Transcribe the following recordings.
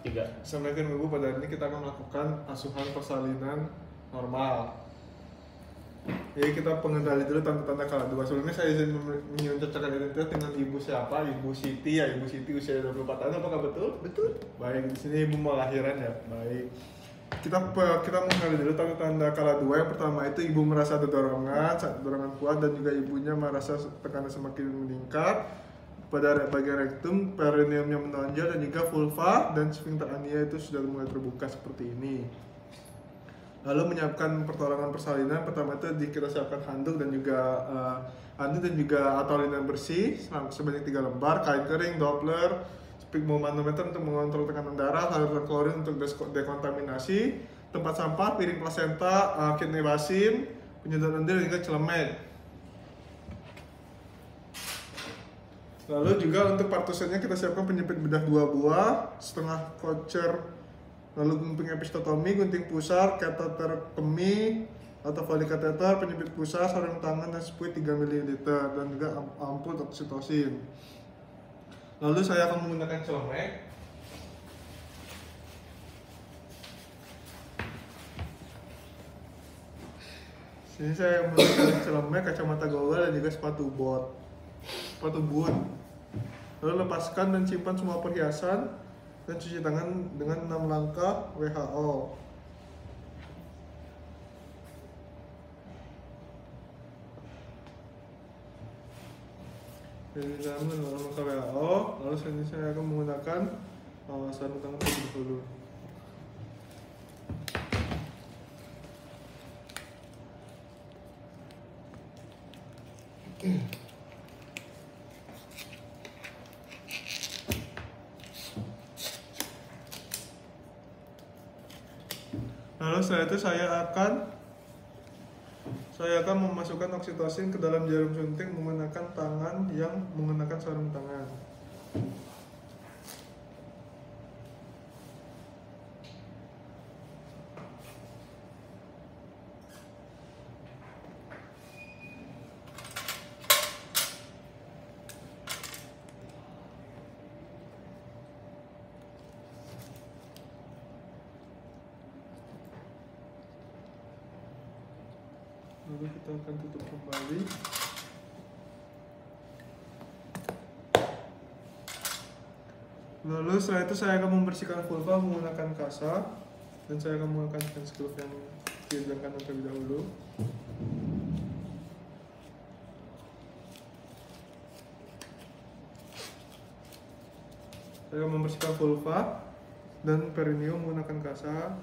3. Assalamualaikum Ibu, pada hari ini kita akan melakukan asuhan persalinan normal. Jadi kita pengendali dulu tanda-tanda kala 2. Sebelumnya saya izin menyocokkan identitas dengan Ibu siapa? Ibu Siti ya, Ibu Siti usia 24 tahun, apakah betul? Betul. Baik, di sini Ibu mau lahiran ya. Baik. Kita mengenali dulu tanda-tanda kala 2. Yang pertama itu Ibu merasa ada dorongan kuat, dan juga ibunya merasa tekanan semakin meningkat pada bagian rektum, perineumnya menonjol, dan juga vulva dan sphincter ania itu sudah mulai terbuka seperti ini. Lalu menyiapkan pertolongan persalinan, pertama itu kita siapkan handuk dan juga atolin bersih sebanyak 3 lembar, kain kering, Doppler, sphygmomanometer untuk mengontrol tekanan darah, saluran klorin untuk dekontaminasi, tempat sampah, piring plasenta, kidney basin, penyedot lendir, dan juga celemek. Lalu juga untuk partusennya kita siapkan penyempit bedah 2 buah, setengah kocer, lalu gunting episiotomi, gunting pusar, kateter kemih atau Foley kateter, penyempit pusar, sarung tangan, dan spuit 3 ml, dan juga ampul oksitosin. Lalu saya akan menggunakan celemek. Sini saya menggunakan celemek, kacamata gaul, dan juga sepatu boot. Lalu lepaskan dan simpan semua perhiasan dan cuci tangan dengan 6 langkah WHO. Jadi dengan 6 langkah WHO. Lalu selanjutnya saya akan menggunakan sarung tangan terlebih dahulu. Lalu setelah itu saya akan memasukkan oksitosin ke dalam jarum suntik menggunakan tangan yang menggunakan sarung tangan. Lalu kita akan tutup kembali. Lalu setelah itu saya akan membersihkan vulva menggunakan kasa, dan saya akan menggunakan hand glove yang kiri dan kanan terlebih dahulu. Saya akan membersihkan vulva dan perineum menggunakan kasa.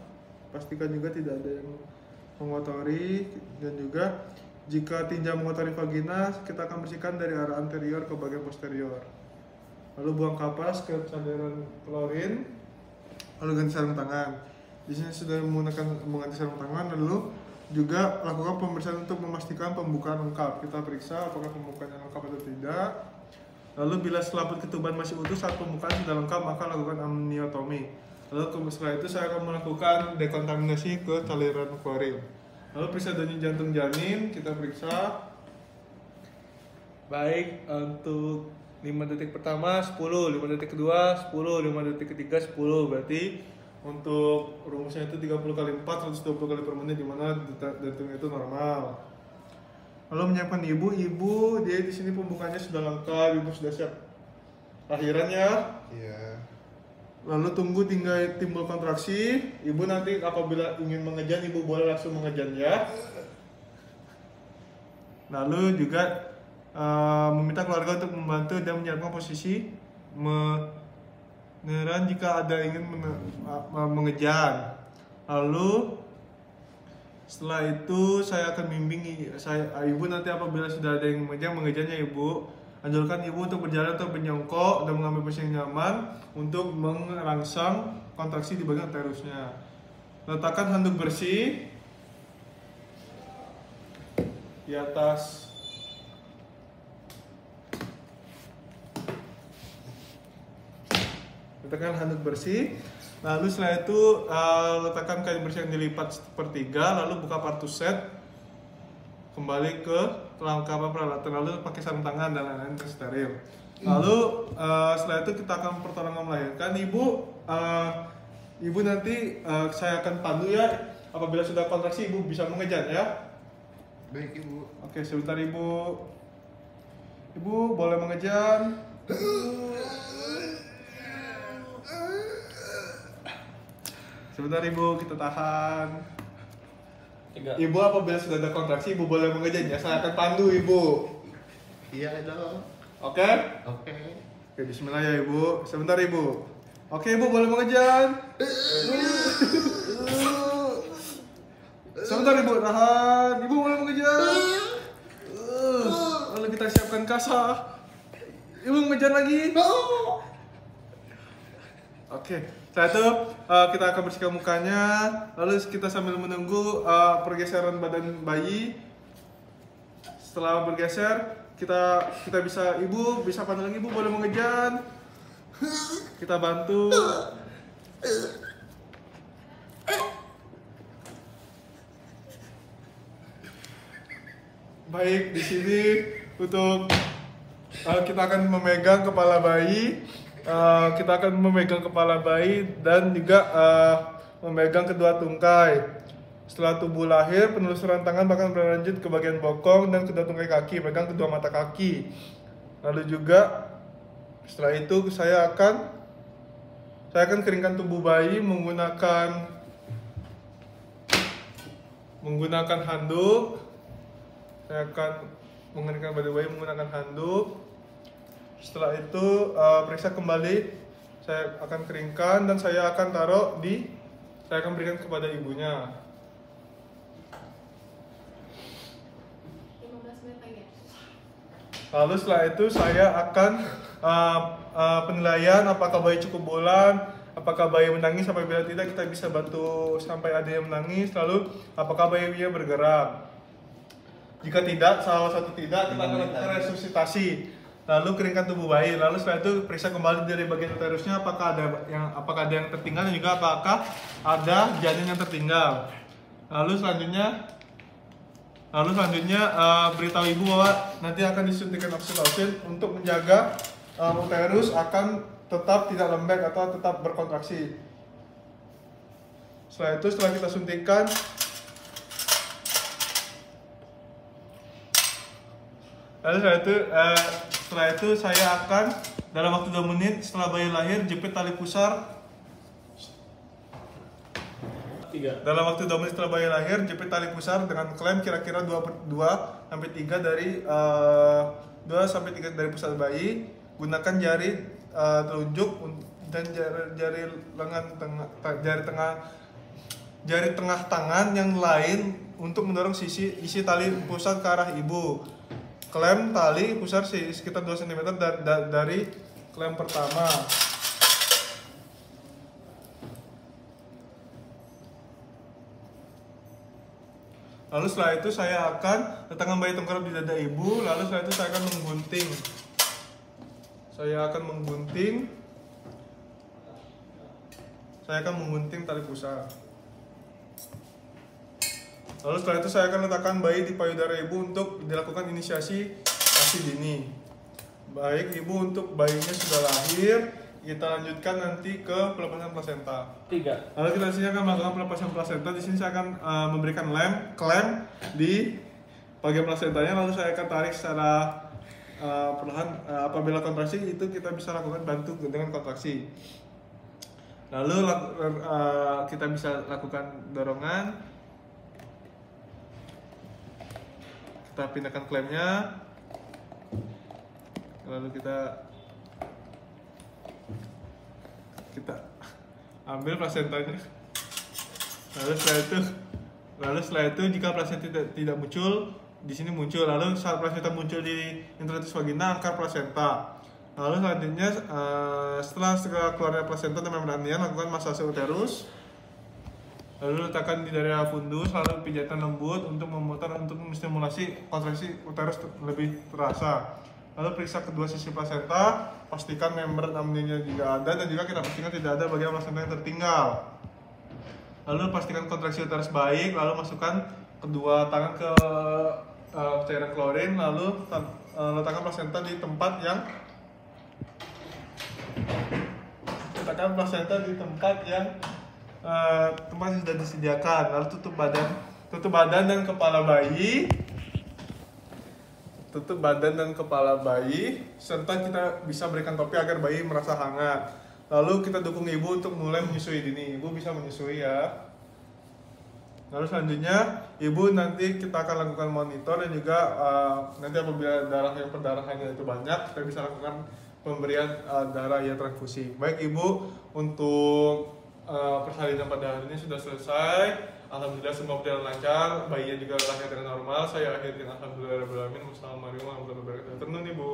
Pastikan juga tidak ada yang mengotori, dan juga jika tinja mengotori vagina, kita akan bersihkan dari arah anterior ke bagian posterior. Lalu buang kapas ke cairan klorin, lalu ganti sarung tangan. Di sini sudah mengganti sarung tangan, lalu juga lakukan pemeriksaan untuk memastikan pembukaan lengkap. Kita periksa apakah pembukaannya lengkap atau tidak. Lalu bila selaput ketuban masih utuh saat pembukaan sudah lengkap, maka lakukan amniotomi. Lalu setelah itu saya akan melakukan dekontaminasi ke cairan klorin. Lalu periksa denyut jantung janin, kita periksa. Baik, untuk 5 detik pertama 10, 5 detik kedua 10, 5 detik ketiga 10. Berarti untuk rumusnya itu 30 kali 4, 120 kali per menit, dimana jantung itu normal. Lalu menyiapkan ibu dia di sini pembukanya sudah lengkap, ibu sudah siap lahiran ya. Iya. Lalu tunggu tinggal timbul kontraksi. Ibu nanti apabila ingin mengejan, ibu boleh langsung mengejan ya. Lalu juga meminta keluarga untuk membantu dan menyiapkan posisi meneran jika ada ingin mengejan. Lalu setelah itu saya akan bimbing ibu nanti apabila sudah ada yang mengejannya ibu. Anjurkan ibu untuk berjalan atau menyongkok dan mengambil posisi yang nyaman untuk merangsang kontraksi di bagian uterusnya. Letakkan handuk bersih di atas Lalu setelah itu letakkan kain bersih yang dilipat sepertiga, lalu buka partuset, kembali ke kelengkapan peralatan, lalu pakai sarung tangan dan lain-lain steril. Lalu setelah itu kita akan pertolongan melahirkan. Ibu ibu nanti saya akan pandu ya. Apabila sudah kontraksi ibu bisa mengejar ya. Baik ibu. Oke, sebentar ibu. Ibu boleh mengejar. Sebentar ibu, kita tahan. 3. Ibu apabila sudah ada kontraksi ibu boleh mengejar ya. Saya akan pandu ibu. Iya dong. Oke? Oke. Oke, bismillah ya ibu. Sebentar ibu. Oke ibu boleh mengejar. Sebentar ibu, tahan. Ibu boleh mengejar. Lalu kita siapkan kasa. Ibu mengejar lagi. Oke, setelah itu kita akan bersihkan mukanya. Lalu kita sambil menunggu pergeseran badan bayi. Setelah bergeser, kita bisa, ibu bisa pandu lagi, ibu boleh mengejar. Kita bantu. Baik, di sini untuk kita akan memegang kepala bayi. Kita akan memegang kepala bayi dan juga memegang kedua tungkai. Setelah tubuh lahir, penelusuran tangan bahkan berlanjut ke bagian bokong dan kedua tungkai kaki, pegang kedua mata kaki. Lalu juga setelah itu saya akan keringkan tubuh bayi menggunakan handuk. Saya akan mengeringkan badan bayi menggunakan handuk. Setelah itu periksa kembali. Saya akan keringkan dan saya akan saya akan berikan kepada ibunya. 15 menit lagi. Lalu setelah itu saya akan penilaian apakah bayi cukup bulan, apakah bayi menangis, apabila tidak kita bisa bantu sampai ada yang menangis. Lalu apakah bayinya bergerak. Jika tidak, salah satu tidak, kita akan lakukan resusitasi. Lalu keringkan tubuh bayi. Lalu setelah itu periksa kembali dari bagian uterusnya apakah ada yang tertinggal dan juga apakah ada janin yang tertinggal. Lalu selanjutnya beritahu ibu bahwa nanti akan disuntikan oksitosin untuk menjaga uterus akan tetap tidak lembek atau tetap berkontraksi. Setelah kita suntikan, lalu setelah itu saya akan dalam waktu 2 menit setelah bayi lahir jepit tali pusar. 3. Dalam waktu 2 menit setelah bayi lahir jepit tali pusar dengan klem kira-kira 2 sampai 3 dari 2 sampai 3 dari pusar bayi. Gunakan jari telunjuk dan jari lengan jari tengah tangan yang lain untuk mendorong isi tali pusar ke arah ibu. Klem tali pusar sekitar 2 cm dari klem pertama. Lalu setelah itu saya akan letakkan bayi tengkurap di dada ibu. Lalu setelah itu saya akan menggunting. Saya akan menggunting tali pusar. Lalu setelah itu saya akan letakkan bayi di payudara ibu untuk dilakukan inisiasi ASI dini. Baik ibu, untuk bayinya sudah lahir, kita lanjutkan nanti ke pelepasan plasenta. 3. Lalu kita di sini akan melakukan pelepasan plasenta. Di sini saya akan memberikan klem di bagian plasentanya. Lalu saya akan tarik secara perlahan. Apabila kontraksi itu kita bisa lakukan bantu dengan kontraksi. Lalu kita bisa lakukan dorongan. Kita pindahkan klemnya, lalu kita ambil plasentanya. Lalu setelah itu jika plasenta tidak muncul, di sini muncul. Lalu saat plasenta muncul di introitus vagina, angkat plasenta. Lalu selanjutnya setelah keluarnya plasenta dan membrania, lakukan masase uterus. Lalu letakkan di daerah fundus, lalu pijatan lembut untuk memutar untuk menstimulasi kontraksi uterus lebih terasa. Lalu periksa kedua sisi plasenta, pastikan membran amninya tidak ada dan juga kita pastikan tidak ada bagian plasenta yang tertinggal. Lalu pastikan kontraksi uterus baik, lalu masukkan kedua tangan ke cairan klorin, lalu letakkan plasenta di tempat yang meletakkan plasenta di tempat yang sudah disediakan. Lalu tutup badan dan kepala bayi. Tutup badan dan kepala bayi, serta kita bisa berikan topi agar bayi merasa hangat. Lalu kita dukung ibu untuk mulai menyusui dini. Ibu bisa menyusui ya. Lalu selanjutnya, ibu nanti kita akan lakukan monitor dan juga nanti apabila darah yang perdarahannya itu banyak, kita bisa lakukan pemberian darah ya transfusi. Baik ibu, untuk persalinan pada hari ini sudah selesai. Alhamdulillah semua berjalan lancar, bayinya juga lahir dengan normal. Saya akhiri dengan alhamdulillah. Wassalamualaikum warahmatullahi wabarakatuh. Tenun ibu.